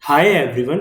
Hi everyone.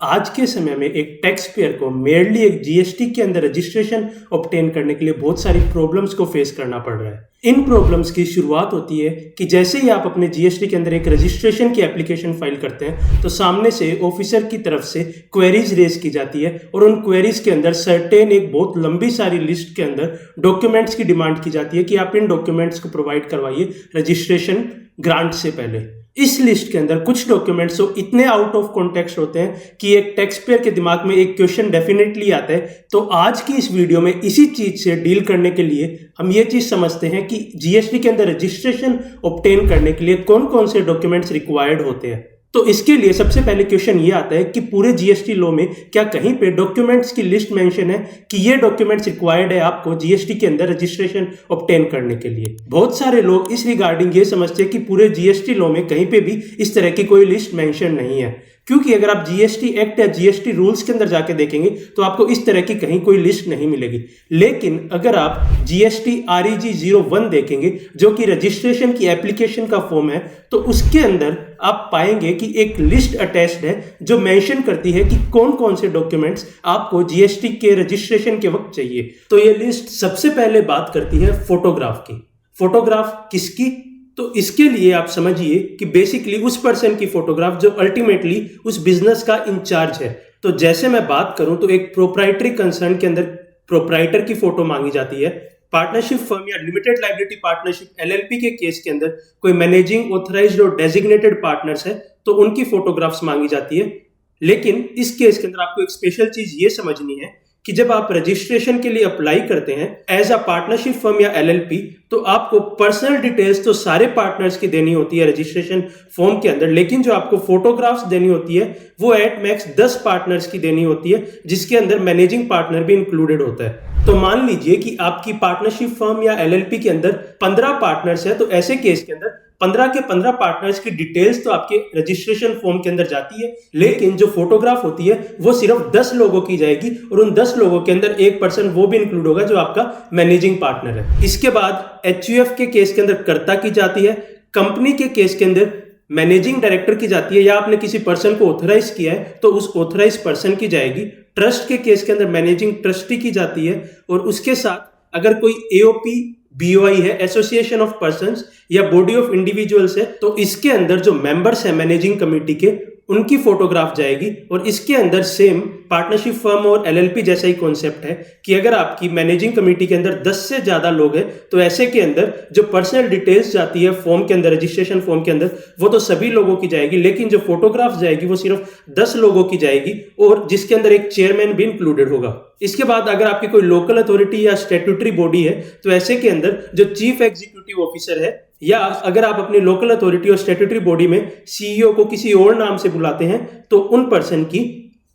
आज के समय में एक टैक्स पेयर को मेयरली एक जीएसटी के अंदर रजिस्ट्रेशन ऑब्टेन करने के लिए बहुत सारी प्रॉब्लम्स को फेस करना पड़ रहा है। इन प्रॉब्लम्स की शुरुआत होती है कि जैसे ही आप अपने जीएसटी के अंदर एक रजिस्ट्रेशन की एप्लीकेशन फाइल करते हैं तो सामने से ऑफिसर की तरफ से क्वेरीज रेज की जाती है और उन क्वेरीज के अंदर सर्टेन एक बहुत लंबी सारी लिस्ट के अंदर डॉक्यूमेंट्स की डिमांड की जाती है कि आप इन डॉक्यूमेंट्स को प्रोवाइड करवाइए रजिस्ट्रेशन ग्रांट से पहले। इस लिस्ट के अंदर कुछ डॉक्यूमेंट्स तो इतने आउट ऑफ कॉन्टेक्स्ट होते हैं कि एक टैक्स पेयर के दिमाग में एक क्वेश्चन डेफिनेटली आता है। तो आज की इस वीडियो में इसी चीज से डील करने के लिए हम ये चीज समझते हैं कि जीएसटी के अंदर रजिस्ट्रेशन ऑब्टेन करने के लिए कौन कौन से डॉक्यूमेंट्स रिक्वायर्ड होते हैं। तो इसके लिए सबसे पहले क्वेश्चन ये आता है कि पूरे जीएसटी लॉ में क्या कहीं पे डॉक्यूमेंट्स की लिस्ट मेंशन है कि ये डॉक्यूमेंट्स रिक्वायर्ड है आपको जीएसटी के अंदर रजिस्ट्रेशन ऑब्टेन करने के लिए। बहुत सारे लोग इस रिगार्डिंग ये समझते हैं कि पूरे जीएसटी लॉ में कहीं पे भी इस तरह की कोई लिस्ट मेंशन नहीं है, क्योंकि अगर आप जीएसटी एक्ट या जीएसटी रूल्स के अंदर जाके देखेंगे तो आपको इस तरह की कहीं कोई लिस्ट नहीं मिलेगी। लेकिन अगर आप जीएसटी REG 01 देखेंगे जो कि रजिस्ट्रेशन की एप्लीकेशन का फॉर्म है, तो उसके अंदर आप पाएंगे कि एक लिस्ट अटैच्ड है जो मेंशन करती है कि कौन कौन से डॉक्यूमेंट्स आपको जीएसटी के रजिस्ट्रेशन के वक्त चाहिए। तो ये लिस्ट सबसे पहले बात करती है फोटोग्राफ की। फोटोग्राफ किसकी? तो इसके लिए आप समझिए कि बेसिकली उस पर्सन की फोटोग्राफ जो अल्टीमेटली उस बिजनेस का इंचार्ज है। तो जैसे मैं बात करूं तो एक प्रोप्राइटरी कंसर्न के अंदर प्रोप्राइटर की फोटो मांगी जाती है। पार्टनरशिप फर्म या लिमिटेड लाइबिलिटी पार्टनरशिप LLP के केस के अंदर कोई मैनेजिंग ऑथराइज्ड और डेजिग्नेटेड पार्टनर्स है तो उनकी फोटोग्राफ्स मांगी जाती है। लेकिन इस केस के अंदर आपको एक स्पेशल चीज ये समझनी है कि जब आप रजिस्ट्रेशन के लिए अप्लाई करते हैं एज अ पार्टनरशिप फर्म या LLP, तो आपको पर्सनल डिटेल्स तो सारे पार्टनर्स की देनी होती है रजिस्ट्रेशन फॉर्म के अंदर, लेकिन जो आपको फोटोग्राफ्स देनी होती है वो एट मैक्स 10 पार्टनर्स की देनी होती है, जिसके अंदर मैनेजिंग पार्टनर भी इंक्लूडेड होता है। तो मान लीजिए कि आपकी पार्टनरशिप फर्म या LLP के अंदर 15 पार्टनर्स है, तो ऐसे केस के अंदर 15 के 15 पार्टनर्स की डिटेल्स तो आपके रजिस्ट्रेशन फॉर्म के अंदर जाती है, लेकिन जो फोटोग्राफ होती है वो सिर्फ 10 लोगों की जाएगी और उन 10 लोगों के अंदर एक पर्सन वो भी इंक्लूड होगा जो आपका मैनेजिंग पार्टनर है। इसके बाद HUF के केस के अंदर कर्ता की जाती है, कंपनी के केस के अंदर मैनेजिंग डायरेक्टर की जाती है, या आपने किसी पर्सन को ऑथराइज किया है तो उस ऑथराइज पर्सन की जाएगी। ट्रस्ट के केस के अंदर मैनेजिंग ट्रस्टी की जाती है, और उसके साथ अगर कोई AOP BOI है, एसोसिएशन ऑफ पर्संस या बॉडी ऑफ इंडिविजुअल्स है, तो इसके अंदर जो मेंबर्स है मैनेजिंग कमेटी के उनकी फोटोग्राफ जाएगी। और इसके अंदर सेम पार्टनरशिप फर्म और LLP जैसा ही कॉन्सेप्ट है कि अगर आपकी मैनेजिंग कमेटी के अंदर 10 से ज्यादा लोग हैं तो ऐसे के अंदर जो पर्सनल डिटेल्स जाती है फॉर्म के अंदर, रजिस्ट्रेशन फॉर्म के अंदर, वो तो सभी लोगों की जाएगी, लेकिन जो फोटोग्राफ जाएगी वो सिर्फ 10 लोगों की जाएगी, और जिसके अंदर एक चेयरमैन भी इंक्लूडेड होगा। इसके बाद अगर आपकी कोई लोकल अथॉरिटी या स्टैट्यूटरी बॉडी है तो ऐसे के अंदर जो चीफ एग्जीक्यूटिव ऑफिसर है, या अगर आप अपनी लोकल अथॉरिटी और स्टैट्यूटरी बॉडी में CEO को किसी और नाम से बुलाते हैं तो उन पर्सन की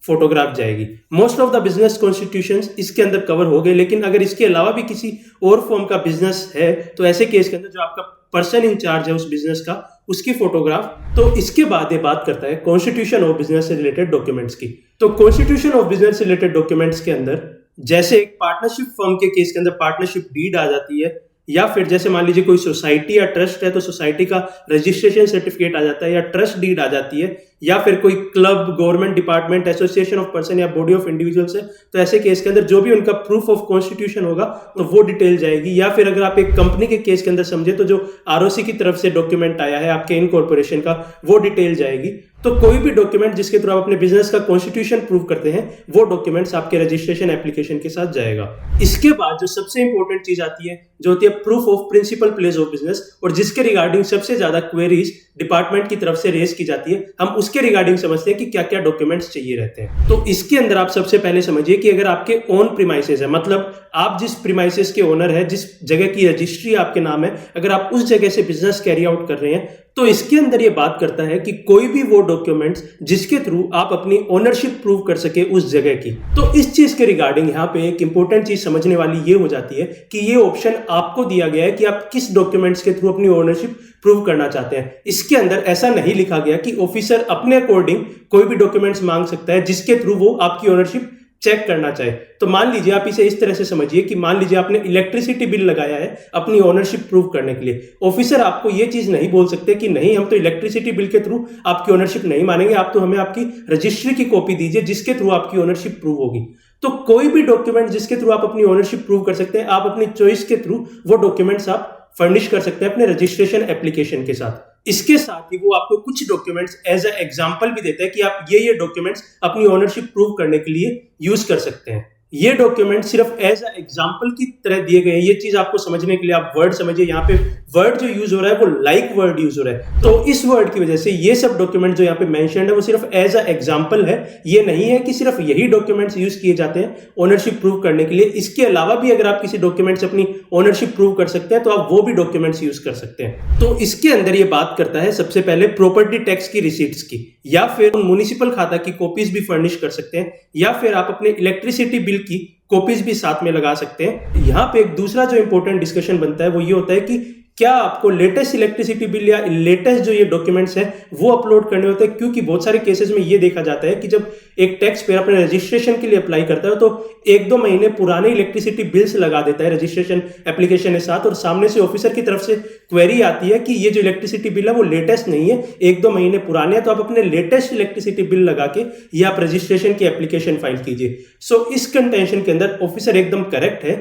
फोटोग्राफ जाएगी। Most of the business constitutions इसके अंदर कवर हो गए, लेकिन अगर इसके अलावा भी किसी और फॉर्म का बिजनेस है तो ऐसे केस के अंदर जो आपका पर्सन इंचार्ज है उस बिजनेस का, उसकी फोटोग्राफ। तो इसके बाद ये बात करता है कॉन्स्टिट्यूशन ऑफ बिजनेस से रिलेटेड डॉक्यूमेंट्स की। तो कॉन्स्टिट्यूशन ऑफ बिजनेस से रिलेटेड डॉक्यूमेंट्स के अंदर जैसे एक पार्टनरशिप फर्म के केस के अंदर पार्टनरशिप डीड आ जाती है, या फिर जैसे मान लीजिए कोई सोसाइटी या ट्रस्ट है तो सोसाइटी का रजिस्ट्रेशन सर्टिफिकेट आ जाता है या ट्रस्ट डीड आ जाती है, या फिर कोई club, government department, association of person या बॉडी ऑफ इंडिविजुअल्स है तो ऐसे केस के अंदर जो भी उनका प्रूफ ऑफ कॉन्स्टिट्यूशन होगा तो वो डिटेल जाएगी। या फिर अगर आप एक कंपनी के केस के अंदर समझे तो जो ROC की तरफ से डॉक्यूमेंट आया है आपके इनकॉर्पोरेशन का, वो डिटेल जाएगी। तो कोई भी डॉक्यूमेंट जिसके थ्रू आप अपने बिजनेस का कॉन्स्टिट्यूशन प्रूव करते हैं वो डॉक्यूमेंट्स आपके रजिस्ट्रेशन एप्लीकेशन के साथ जाएगा। इसके बाद जो सबसे इंपॉर्टेंट चीज आती है जो होती है proof of principal place of business, और जिसके रिगार्डिंग सबसे ज्यादा क्वेरीज डिपार्टमेंट की तरफ से रेज की जाती है। हम उसके रिगार्डिंग समझते हैं कि क्या क्या डॉक्यूमेंट्स चाहिए रहते हैं। तो इसके अंदर आप सबसे पहले समझिए कि अगर आपके ओन प्रीमाइसेस है, मतलब आप जिस प्रीमाइसेस के ओनर है, जिस जगह की रजिस्ट्री आपके नाम है, अगर आप उस जगह से बिजनेस कैरी आउट कर रहे हैं तो इसके अंदर ये बात करता है कि कोई भी वो डॉक्यूमेंट्स जिसके थ्रू आप अपनी ओनरशिप प्रूव कर सके उस जगह की। तो इस चीज के रिगार्डिंग यहाँ पे एक इंपॉर्टेंट चीज समझने वाली ये हो जाती है कि ये ऑप्शन आपको दिया गया है कि आप किस डॉक्यूमेंट्स के थ्रू अपनी ओनरशिप प्रूव करना चाहते हैं। इसके अंदर ऐसा नहीं लिखा गया कि ऑफिसर अपने अकॉर्डिंग कोई भी डॉक्यूमेंट्स मांग सकता है जिसके थ्रू वो आपकी ओनरशिप चेक करना चाहे। तो मान लीजिए आप इसे इस तरह से समझिए कि मान लीजिए आपने इलेक्ट्रिसिटी बिल लगाया है अपनी ओनरशिप प्रूव करने के लिए। ऑफिसर आपको ये चीज नहीं बोल सकते कि नहीं, हम तो इलेक्ट्रिसिटी बिल के थ्रू आपकी ओनरशिप नहीं मानेंगे, आप तो हमें आपकी रजिस्ट्री की कॉपी दीजिए जिसके थ्रू आपकी ओनरशिप प्रूव होगी। तो कोई भी डॉक्यूमेंट जिसके थ्रू आप अपनी ओनरशिप प्रूव कर सकते हैं, आप अपनी चॉइस के थ्रू वो डॉक्यूमेंट्स आप फर्निश कर सकते हैं अपने रजिस्ट्रेशन एप्लीकेशन के साथ। इसके साथ ही वो आपको कुछ डॉक्यूमेंट्स एज अ एग्जांपल भी देता है कि आप ये डॉक्यूमेंट्स अपनी ओनरशिप प्रूव करने के लिए यूज कर सकते हैं। ये डॉक्यूमेंट सिर्फ एज अ एग्जांपल की तरह दिए गए हैं। ये चीज आपको समझने के लिए आप वर्ड समझिए, यहाँ पे वर्ड जो यूज हो रहा है वो लाइक वर्ड यूज हो रहा है। तो इस वर्ड की वजह से ये सब डॉक्यूमेंट जो यहाँ पे मेंशन्ड है वो सिर्फ एज अ एग्जांपल है। ये नहीं है कि सिर्फ यही डॉक्यूमेंट्स यूज किए जाते हैं ओनरशिप प्रूव करने के लिए। इसके अलावा भी अगर आप किसी डॉक्यूमेंट से अपनी ओनरशिप प्रूव कर सकते हैं तो आप वो भी डॉक्यूमेंट्स यूज कर सकते हैं। तो इसके अंदर ये बात करता है सबसे पहले प्रॉपर्टी टैक्स की रिसीट्स की, या फिर म्युनिसिपल खाता की कॉपीज भी फर्निश कर सकते हैं, या फिर आप अपने इलेक्ट्रिसिटी बिल की कॉपीज भी साथ में लगा सकते हैं। यहाँ पे एक दूसरा जो इंपॉर्टेंट डिस्कशन बनता है वो ये होता है कि क्या आपको लेटेस्ट इलेक्ट्रिसिटी बिल या लेटेस्ट जो ये डॉक्यूमेंट्स हैं वो अपलोड करने होते हैं, क्योंकि बहुत सारे केसेस में ये देखा जाता है कि जब एक टैक्स पेयर अपने रजिस्ट्रेशन के लिए अप्लाई करता है तो 1-2 महीने पुराने इलेक्ट्रिसिटी बिल्स लगा देता है रजिस्ट्रेशन एप्लीकेशन के साथ, और सामने से ऑफिसर की तरफ से क्वेरी आती है कि ये जो इलेक्ट्रिसिटी बिल है वो लेटेस्ट नहीं है, 1-2 महीने पुराने हैं, तो आप अपने लेटेस्ट इलेक्ट्रिसिटी बिल लगा के ये आप रजिस्ट्रेशन की एप्लीकेशन फाइल कीजिए। सो इस कंटेंशन के अंदर ऑफिसर एकदम करेक्ट है,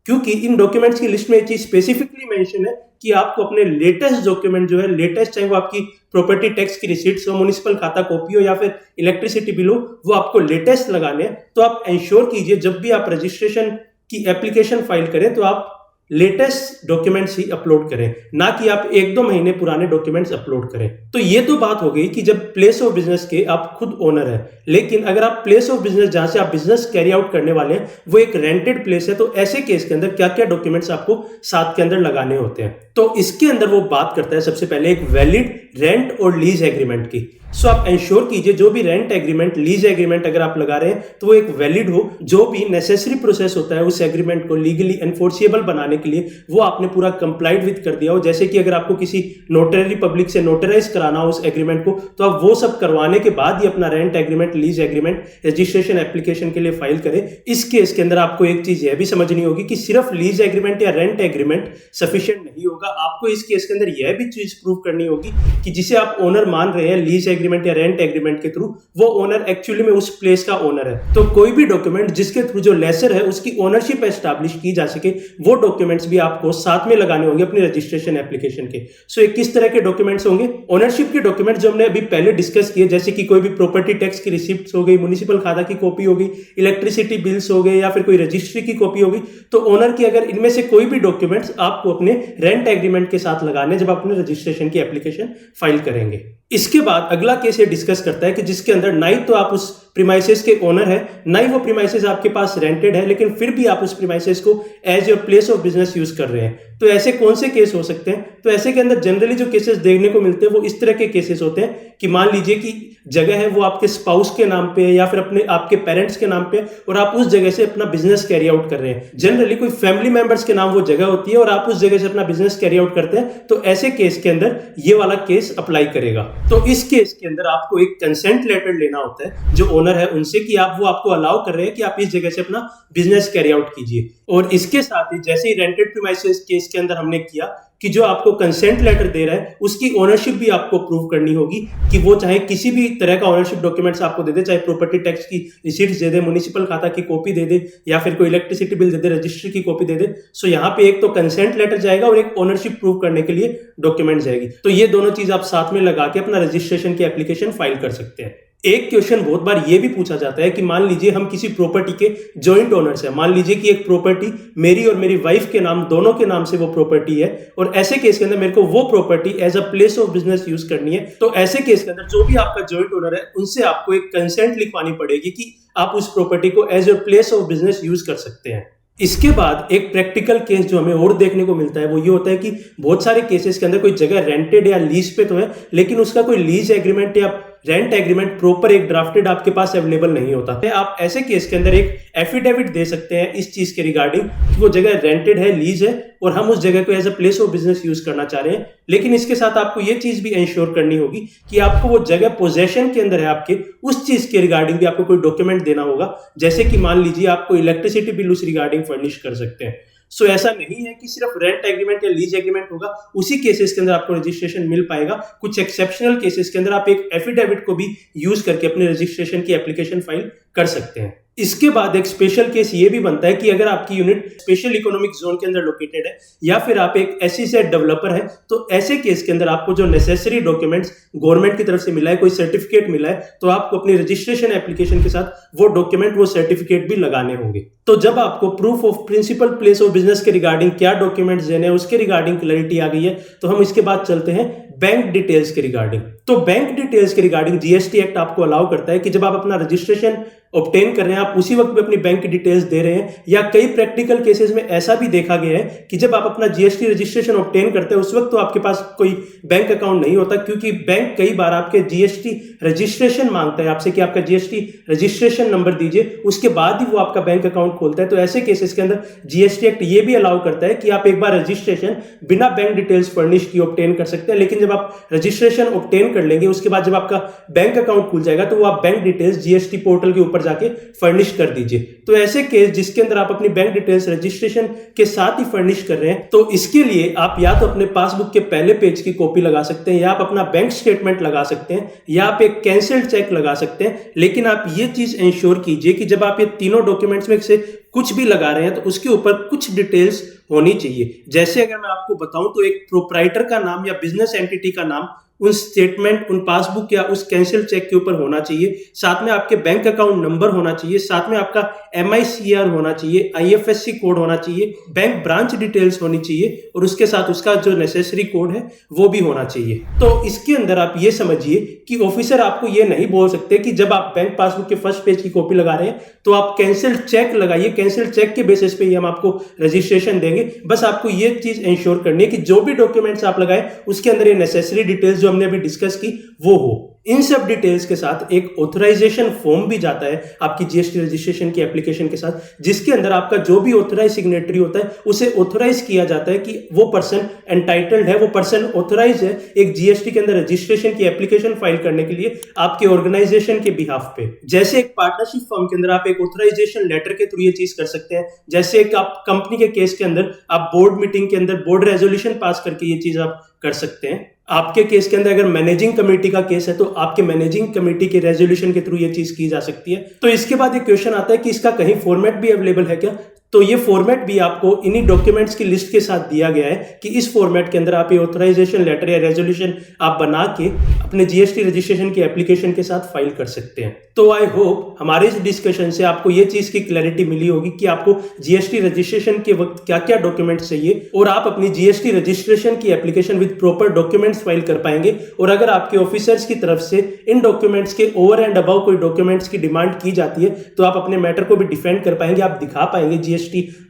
क्योंकि इन डॉक्यूमेंट्स की लिस्ट में एक चीज स्पेसिफिकली मेंशन है कि आपको अपने लेटेस्ट डॉक्यूमेंट जो है, लेटेस्ट चाहे वो आपकी प्रॉपर्टी टैक्स की रिसीट्स हो, म्युनिसिपल खाता कॉपी हो, या फिर इलेक्ट्रिसिटी बिल हो, वो आपको लेटेस्ट लगाने हैं। तो आप इंश्योर कीजिए जब भी आप रजिस्ट्रेशन की एप्लीकेशन फाइल करें तो आप लेटेस्ट डॉक्यूमेंट्स ही अपलोड करें, ना कि आप 1-2 महीने पुराने डॉक्यूमेंट्स अपलोड करें। तो ये तो बात हो गई कि जब प्लेस ऑफ बिजनेस के आप खुद ओनर हैं, लेकिन अगर आप प्लेस ऑफ बिजनेस जहां से आप बिजनेस कैरी आउट करने वाले हैं वो एक रेंटेड प्लेस है, तो ऐसे केस के अंदर क्या क्या डॉक्यूमेंट्स आपको साथ के अंदर लगाने होते हैं। तो इसके अंदर वो बात करता है सबसे पहले एक वैलिड रेंट और लीज एग्रीमेंट की। सो आप इंश्योर कीजिए जो भी रेंट एग्रीमेंट, लीज एग्रीमेंट अगर आप लगा रहे हैं तो वो एक वैलिड हो। जो भी नेसेसरी प्रोसेस होता है उस एग्रीमेंट को लीगली एनफोर्सिएबल बनाने के लिए वो आपने पूरा कंप्लाइड विद कर दिया हो। जैसे कि अगर आपको किसी नोटरी पब्लिक से नोटराइज कराना हो उस एग्रीमेंट को, तो आप वो सब करवाने के बाद ही अपना rent agreement, lease agreement registration application के लिए फाइल करें। इस केस के अंदर आपको एक चीज यह भी समझनी होगी कि सिर्फ लीज एग्रीमेंट या रेंट एग्रीमेंट सफिशिएंट नहीं होगा। आपको इस केस के अंदर यह भी चीज प्रूव करनी होगी कि जिसे आप ओनर मान रहे हैं लीज एग्रीमेंट या रेंट एग्रीमेंट के थ्रू, वो ओनर एक्चुअली में उस प्लेस का ओनर है। तो कोई भी डॉक्यूमेंट जिसके थ्रू जो लेसर है उसकी ओनरशिप एस्टैब्लिश की जा सके, वो डॉक्यूमेंट्स भी आपको साथ में लगाने होंगे अपनी रजिस्ट्रेशन एप्लीकेशन के। सो ये किस तरह के डॉक्यूमेंट्स होंगे? ओनरशिप के डॉक्यूमेंट जो हमने अभी पहले डिस्कस किए, जैसे कि कोई भी प्रॉपर्टी टैक्स की रिसिप्ट हो गई, म्युनिसिपल खाता की कॉपी हो गई, इलेक्ट्रिसिटी बिल्स हो गए, या फिर कोई रजिस्ट्री की कॉपी होगी। तो ओनर की अगर इनमें से कोई भी डॉक्यूमेंट्स आपको अपने रेंट एग्रीमेंट के साथ लगाने जब आप अपने रजिस्ट्रेशन की एप्लीकेशन फाइल करेंगे। इसके बाद अगला केस ये डिस्कस करता है कि जिसके अंदर ना ही तो आप उस प्रीमाइसेस के ओनर है, ना ही वो प्रीमाइसेस आपके पास रेंटेड है, लेकिन फिर भी आप उस प्रीमाइसेस को as your place of business use कर रहे हैं। तो ऐसे कौन से केस हो सकते हैं? तो ऐसे के अंदर जनरली जो केसेस देखने को मिलते हैं वो इस तरह के केसेस होते हैं कि मान लीजिए कि जगह है वो आपके स्पाउस के नाम पे या फिर अपने आपके पेरेंट्स के नाम पे, और आप उस जगह से अपना बिजनेस कैरी आउट कर रहे हैं। जनरली कोई फैमिली मेंबर्स के नाम वो जगह होती है और आप उस जगह से अपना बिजनेस कैरी आउट करते हैं। तो ऐसे केस के अंदर ये वाला केस अप्लाई करेगा। तो इस केस के अंदर आपको एक कंसेंट लेटर लेना होता है जो ओनर है उनसे, कि आप वो आपको अलाउ कर रहे हैं कि आप इस जगह से अपना बिजनेस कैरी आउट कीजिए। और इसके साथ ही जैसे ही रेंटेड प्रीमाइसेस केस के अंदर हमने किया कि जो आपको कंसेंट लेटर दे रहा है उसकी ओनरशिप भी आपको प्रूव करनी होगी, कि वो चाहे किसी भी तरह का ओनरशिप डॉक्यूमेंट्स आपको दे दे, चाहे प्रॉपर्टी टैक्स की रिसीट्स दे दे, म्युनिसिपल खाता की कॉपी दे दे, या फिर कोई इलेक्ट्रिसिटी बिल दे दे, रजिस्ट्री की कॉपी दे दे। सो यहाँ पे एक तो कंसेंट लेटर जाएगा और एक ओनरशिप प्रूव करने के लिए डॉक्यूमेंट जाएगी। तो ये दोनों चीज आप साथ में लगा के अपना रजिस्ट्रेशन की एप्लीकेशन फाइल कर सकते हैं। एक क्वेश्चन बहुत बार ये भी पूछा जाता है कि मान लीजिए हम किसी प्रॉपर्टी के जॉइंट ओनर्स हैं, मान लीजिए कि एक प्रॉपर्टी मेरी और मेरी वाइफ के नाम, दोनों के नाम से वो प्रॉपर्टी है, और ऐसे केस के अंदर मेरे को वो property as a place of business use करनी है। तो ऐसे केस के अंदर जो भी आपका जॉइंट ओनर है उनसे आपको एक कंसेंट लिखवानी पड़ेगी कि आप उस प्रॉपर्टी को as your place of business use कर सकते हैं। इसके बाद एक प्रैक्टिकल केस जो हमें और देखने को मिलता है वो ये होता है कि बहुत सारे केसेस के अंदर कोई जगह रेंटेड या लीज पे तो है, लेकिन उसका कोई लीज एग्रीमेंट या रेंट एग्रीमेंट प्रॉपर एक ड्राफ्टेड आपके पास अवेलेबल नहीं होता। आप ऐसे केस के अंदर एक एफिडेविट दे सकते हैं इस चीज के रिगार्डिंग कि वो जगह रेंटेड है, लीज है और हम उस जगह को as a place of business use करना चाह रहे हैं। लेकिन इसके साथ आपको ये चीज भी इंश्योर करनी होगी कि आपको वो जगह पोजेशन के अंदर है आपके, उस चीज के रिगार्डिंग भी आपको कोई डॉक्यूमेंट देना होगा। जैसे कि मान लीजिए आपको इलेक्ट्रिसिटी बिल उस रिगार्डिंग फर्निश कर सकते हैं। सो ऐसा नहीं है कि सिर्फ रेंट एग्रीमेंट या लीज एग्रीमेंट होगा उसी केसेस के अंदर आपको रजिस्ट्रेशन मिल पाएगा। कुछ एक्सेप्शनल केसेस के अंदर आप एक एफिडेविट को भी यूज करके अपने रजिस्ट्रेशन की एप्लीकेशन फाइल कर सकते हैं। इसके बाद एक स्पेशल केस ये भी बनता है कि अगर आपकी यूनिट स्पेशल इकोनॉमिक जोन के अंदर लोकेटेड है या फिर आप एक एसईजेड डेवलपर है, तो ऐसे केस के अंदर आपको जो नेसेसरी डॉक्यूमेंट्स गवर्नमेंट की तरफ से मिला है, कोई सर्टिफिकेट मिला है, तो आपको अपनी रजिस्ट्रेशन एप्लीकेशन के साथ वो डॉक्यूमेंट, वो सर्टिफिकेट भी लगाने होंगे। तो जब आपको proof of principal place of business के रिगार्डिंग क्या डॉक्यूमेंट्स देने हैं उसके रिगार्डिंग क्लैरिटी आ गई है, तो हम इसके बाद चलते हैं बैंक डिटेल्स के रिगार्डिंग। तो बैंक डिटेल्स के रिगार्डिंग जीएसटी एक्ट आपको अलाउ करता है कि जब आप अपना रजिस्ट्रेशन ऑब्टेन कर रहे हैं, आप उसी वक्त में अपनी बैंक की डिटेल्स दे रहे हैं। या कई प्रैक्टिकल केसेस में ऐसा भी देखा गया है कि जब आप अपना जीएसटी रजिस्ट्रेशन ऑब्टेन करते हैं उस वक्त तो आपके पास कोई बैंक अकाउंट नहीं होता, क्योंकि बैंक कई बार आपके जीएसटी रजिस्ट्रेशन मांगता है आपसे कि आपका जीएसटी रजिस्ट्रेशन नंबर दीजिए, उसके बाद ही वो आपका बैंक अकाउंट खोलता है। तो ऐसे केसेस के अंदर जीएसटी एक्ट ये भी अलाउ करता है कि आप एक बार रजिस्ट्रेशन बिना बैंक डिटेल्स फर्निश की ऑब्टेन कर सकते हैं। लेकिन जब आप रजिस्ट्रेशन ऑब्टेन कर लेंगे उसके बाद जब आपका बैंक अकाउंट खुल जाएगा तो वो आप बैंक डिटेल्स जीएसटी पोर्टल के ऊपर जाके फर्निश कर दीजिए। तो ऐसे केस जिसके अंदर आप अपनी बैंक डिटेल्स रजिस्ट्रेशन के साथ ही फर्निश कर रहे हैं, तो इसके लिए आप या तो अपने पासबुक के पहले पेज की कॉपी लगा सकते हैं, या आप अपना बैंक स्टेटमेंट लगा सकते हैं, या आप एक कैंसिल्ड चेक लगा सकते हैं। लेकिन आप ये चीज इंश्योर कीजिए कि जब आप ये तीनों डॉक्यूमेंट्स में से कुछ भी लगा रहे हैं तो उसके ऊपर कुछ डिटेल्स होनी चाहिए। जैसे अगर मैं आपको बताऊं तो एक प्रोप्राइटर का नाम या बिजनेस एंटिटी का नाम उन स्टेटमेंट, उन पासबुक या उस कैंसिल चेक के ऊपर होना चाहिए। साथ में आपके बैंक अकाउंट नंबर होना चाहिए, साथ में आपका MICR होना चाहिए, IFSC कोड होना चाहिए, बैंक ब्रांच डिटेल्स होनी चाहिए और उसके साथ उसका जो नेसेसरी कोड है वो भी होना चाहिए। तो इसके अंदर आप ये समझिए कि ऑफिसर आपको ये नहीं बोल सकते कि जब आप बैंक पासबुक के फर्स्ट पेज की कॉपी लगा रहे हैं तो आप कैंसिल चेक लगाइए, कैंसिल चेक के बेसिस पे ही हम आपको रजिस्ट्रेशन देंगे। बस आपको ये चीज इंश्योर करनी है कि जो भी डॉक्यूमेंट्स आप लगाए उसके अंदर ये नेसेसरी डिटेल्स जो हमने अभी डिस्कस की वो हो। इन सब डिटेल्स के साथ एक ऑथराइजेशन फॉर्म भी जाता है आपकी जीएसटी रजिस्ट्रेशन की एप्लीकेशन के साथ, जिसके अंदर आपका जो भी ऑथराइज सिग्नेटरी होता है उसे ऑथराइज किया जाता है कि वो पर्सन एंटाइटल्ड है, वो पर्सन ऑथराइज है एक जीएसटी के अंदर रजिस्ट्रेशन की एप्लीकेशन फाइल करने के लिए आपके ऑर्गेनाइजेशन के बिहाफ पे। जैसे एक पार्टनरशिप फर्म के अंदर आप एक ऑथराइजेशन लेटर के थ्रू ये चीज कर सकते हैं। जैसे एक आप कंपनी के केस के अंदर आप बोर्ड मीटिंग के अंदर बोर्ड रेजोल्यूशन पास करके ये चीज आप कर सकते हैं। आपके केस के अंदर अगर मैनेजिंग कमेटी का केस है तो आपके मैनेजिंग कमेटी के रेजोल्यूशन के थ्रू ये चीज की जा सकती है। तो इसके बाद एक क्वेश्चन आता है कि इसका कहीं फॉर्मेट भी अवेलेबल है क्या? तो ये फॉर्मेट भी आपको इन्हीं डॉक्यूमेंट्स की लिस्ट के साथ दिया गया है कि इस फॉर्मेट के अंदर आप ये ऑथराइजेशन लेटर या रेजोल्यूशन आप बना के अपने जीएसटी रजिस्ट्रेशन की एप्लीकेशन के साथ फाइल कर सकते हैं। तो आई होप हमारे इस डिस्कशन से आपको ये चीज की क्लैरिटी मिली होगी कि आपको जीएसटी रजिस्ट्रेशन के वक्त क्या क्या डॉक्यूमेंट्स चाहिए और आप अपनी जीएसटी रजिस्ट्रेशन की application with proper documents file कर पाएंगे। और अगर आपके ऑफिसर्स की तरफ से इन डॉक्यूमेंट्स के ओवर एंड अबव कोई डॉक्यूमेंट्स की डिमांड की जाती है तो आप अपने मैटर को भी डिफेंड कर पाएंगे। आप दिखा पाएंगे जीएसटी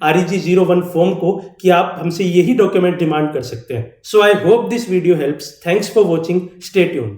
REG 01 फॉर्म को कि आप हमसे यही डॉक्यूमेंट डिमांड कर सकते हैं। So I hope this video helps. Thanks for watching. Stay tuned.